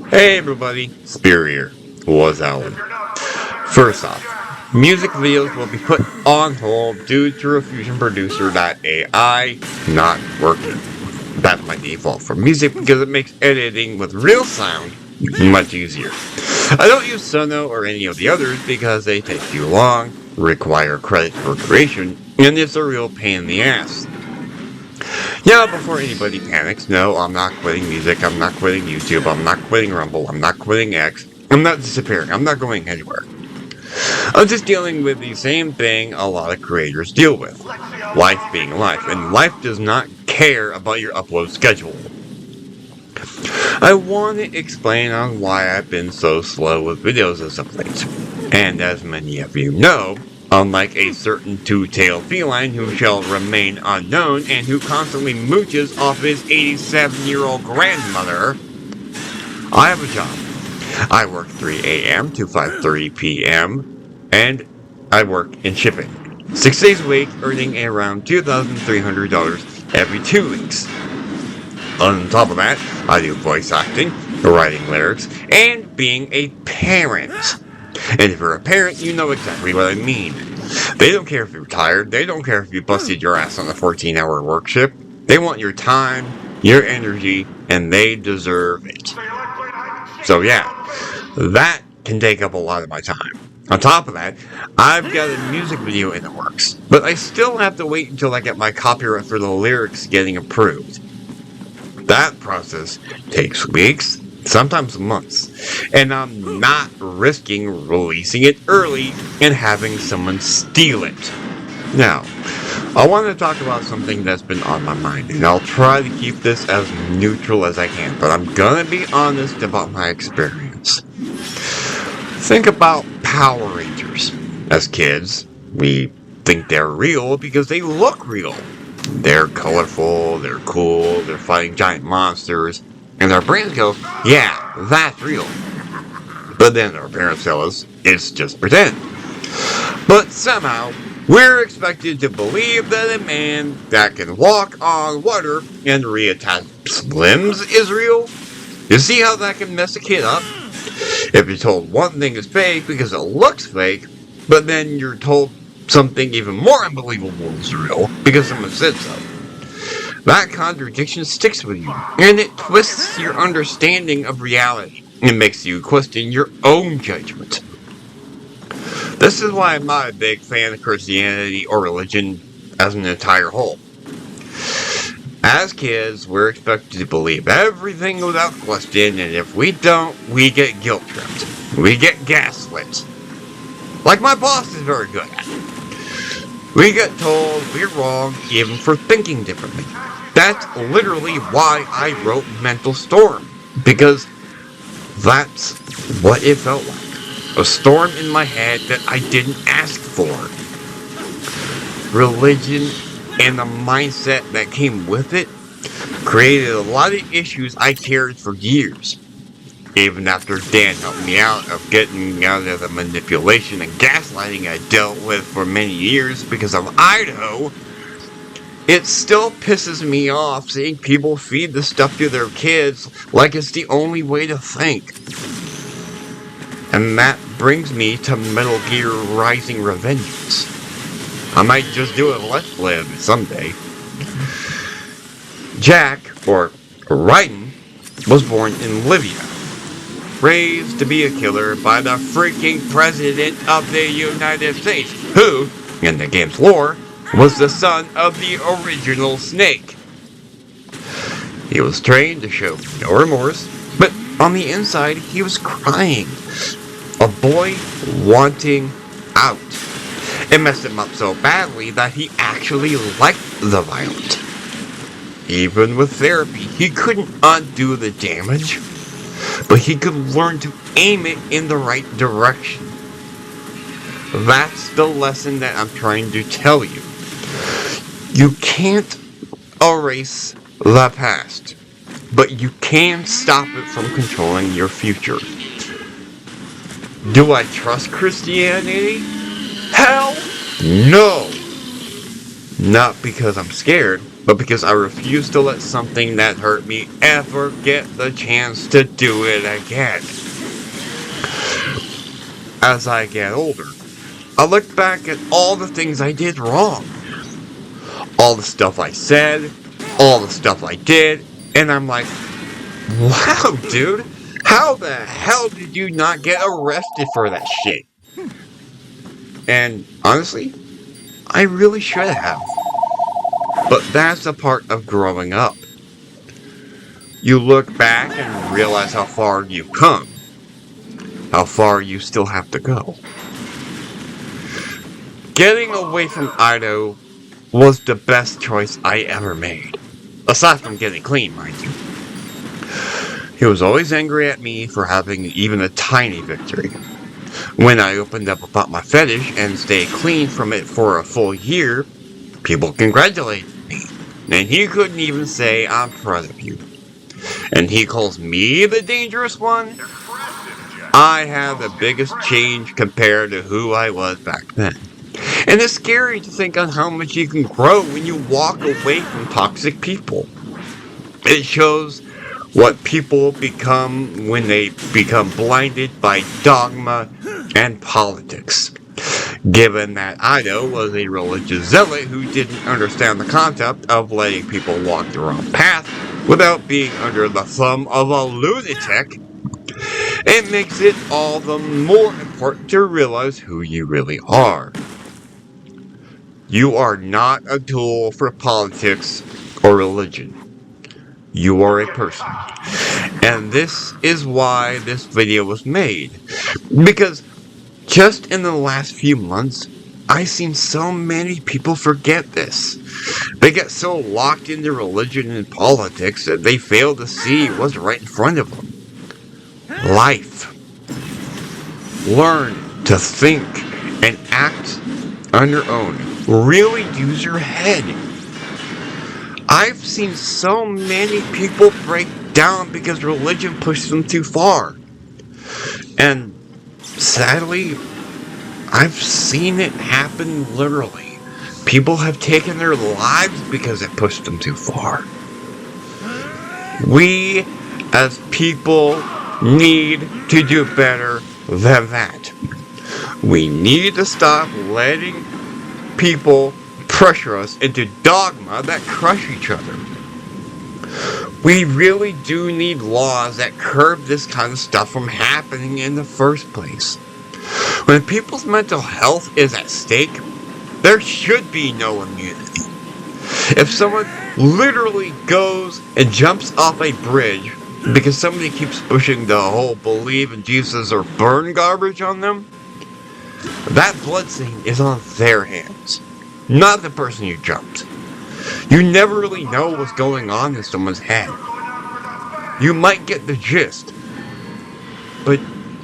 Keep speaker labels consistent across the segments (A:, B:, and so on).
A: Hey everybody, Spear here. What's Howling? First off, music videos will be put on hold due to RefusionProducer.ai not working. That's my default for music because it makes editing with real sound much easier. I don't use Sono or any of the others because they take too long, require credit for creation, and it's a real pain in the ass. Now, before anybody panics, no, I'm not quitting music, I'm not quitting YouTube, I'm not quitting Rumble, I'm not quitting X, I'm not disappearing, I'm not going anywhere. I'm just dealing with the same thing a lot of creators deal with. Life being life, and life does not care about your upload schedule. I want to explain on why I've been so slow with videos as of late. And as many of you know, unlike a certain two-tailed feline who shall remain unknown and who constantly mooches off his 87-year-old grandmother, I have a job. I work 3 a.m. to 5:30 p.m. and I work in shipping. 6 days a week, earning around $2,300 every 2 weeks. On top of that, I do voice acting, writing lyrics, and being a parent. And if you're a parent, you know exactly what I mean. They don't care if you're tired, they don't care if you busted your ass on a 14-hour work shift. They want your time, your energy, and they deserve it. So yeah, that can take up a lot of my time. On top of that, I've got a music video in the works, but I still have to wait until I get my copyright for the lyrics getting approved. That process takes weeks, sometimes months, and I'm not risking releasing it early and having someone steal it. Now, I want to talk about something that's been on my mind, and I'll try to keep this as neutral as I can, but I'm gonna be honest about my experience. Think about Power Rangers. As kids, we think they're real because they look real. They're colorful, they're cool, they're fighting giant monsters, and our brains go, yeah, that's real. But then our parents tell us, it's just pretend. But somehow, we're expected to believe that a man that can walk on water and reattach limbs is real? You see how that can mess a kid up? If you're told one thing is fake because it looks fake, but then you're told something even more unbelievable is real because someone said so. That contradiction sticks with you, and it twists your understanding of reality. It makes you question your own judgment. This is why I'm not a big fan of Christianity or religion as an entire whole. As kids, we're expected to believe everything without question, and if we don't, we get guilt tripped. We get gaslit. Like my boss is very good at. We get told we're wrong even for thinking differently. That's literally why I wrote Mental Storm, because that's what it felt like. A storm in my head that I didn't ask for. Religion and the mindset that came with it created a lot of issues I carried for years. Even after Dan helped me out of getting out of the manipulation and gaslighting I dealt with for many years because of Idaho, it still pisses me off seeing people feed the stuff to their kids like it's the only way to think. And that brings me to Metal Gear Rising Revengeance. I might just do a Let's Play of it someday. Jack, or Raiden, was born in Libya. Raised to be a killer by the freaking President of the United States, who, in the game's lore, was the son of the original Snake. He was trained to show no remorse, but on the inside, he was crying. A boy wanting out. It messed him up so badly that he actually liked the violence. Even with therapy, he couldn't undo the damage, but he could learn to aim it in the right direction. That's the lesson that I'm trying to tell you. You can't erase the past, but you can stop it from controlling your future. Do I trust Christianity? Hell no! Not because I'm scared, but because I refuse to let something that hurt me ever get the chance to do it again. As I get older, I look back at all the things I did wrong, all the stuff I said, all the stuff I did, and I'm like, wow, dude, how the hell did you not get arrested for that shit? And honestly, I really should have. But that's a part of growing up. You look back and realize how far you've come, how far you still have to go. Getting away from Ido was the best choice I ever made. Aside from getting clean, mind you. He was always angry at me for having even a tiny victory. When I opened up about my fetish and stayed clean from it for a full year, people congratulated me. And he couldn't even say, I'm proud of you. And he calls me the dangerous one? I have the biggest change compared to who I was back then. And it's scary to think on how much you can grow when you walk away from toxic people. It shows what people become when they become blinded by dogma and politics. Given that Ido was a religious zealot who didn't understand the concept of letting people walk their own path without being under the thumb of a lunatic, it makes it all the more important to realize who you really are. You are not a tool for politics or religion. You are a person. And this is why this video was made. Because just in the last few months, I've seen so many people forget this. They get so locked into religion and politics that they fail to see what's right in front of them. Life. Learn to think and act on your own. Really use your head. I've seen so many people break down because religion pushed them too far. And sadly, I've seen it happen literally. People have taken their lives because it pushed them too far. We, as people, need to do better than that. We need to stop letting people pressure us into dogma that crush each other. We really do need laws that curb this kind of stuff from happening in the first place. When people's mental health is at stake, there should be no immunity. If someone literally goes and jumps off a bridge because somebody keeps pushing the whole believe in Jesus or burn garbage on them, that blood stain is on their hands, not the person who jumped. You never really know what's going on in someone's head. You might get the gist, but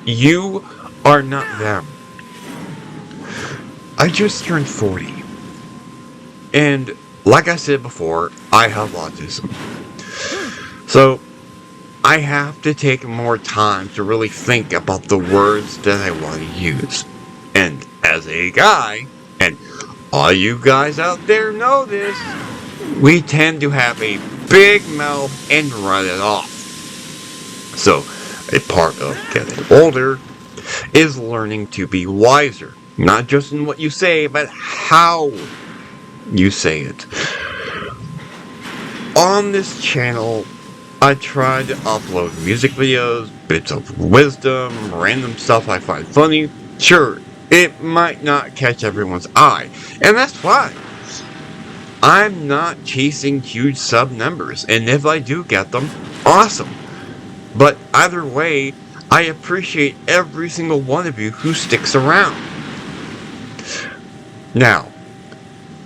A: you are not them. I just turned 40. And like I said before, I have autism. So I have to take more time to really think about the words that I want to use. And as a guy, and all you guys out there know this, we tend to have a big mouth and run it off. So, a part of getting older is learning to be wiser. Not just in what you say, but how you say it. On this channel, I try to upload music videos, bits of wisdom, random stuff I find funny. Sure, it might not catch everyone's eye, and that's fine. I'm not chasing huge sub numbers, and if I do get them, awesome. But either way, I appreciate every single one of you who sticks around. Now,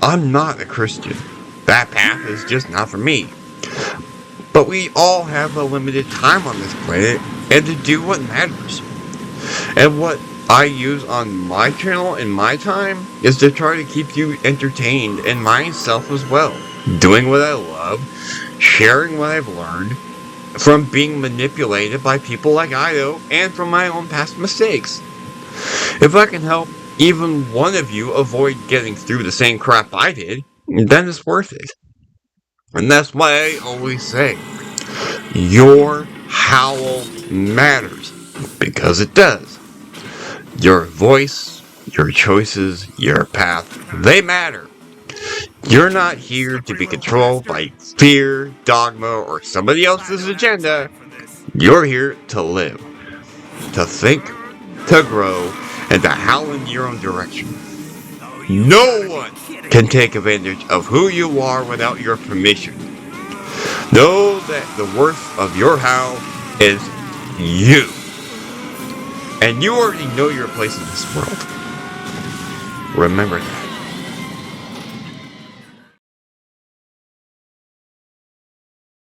A: I'm not a Christian. That path is just not for me. But we all have a limited time on this planet, and to do what matters. And what I use on my channel in my time is to try to keep you entertained and myself as well. Doing what I love, sharing what I've learned, from being manipulated by people like Ido, and from my own past mistakes. If I can help even one of you avoid getting through the same crap I did, then it's worth it. And that's why I always say, your howl matters. Because it does. Your voice, your choices, your path, they matter. You're not here to be controlled by fear, dogma, or somebody else's agenda. You're here to live, to think, to grow, and to howl in your own direction. No one can take advantage of who you are without your permission. Know that the worth of your howl is you. And you already know your place in this world. Remember that.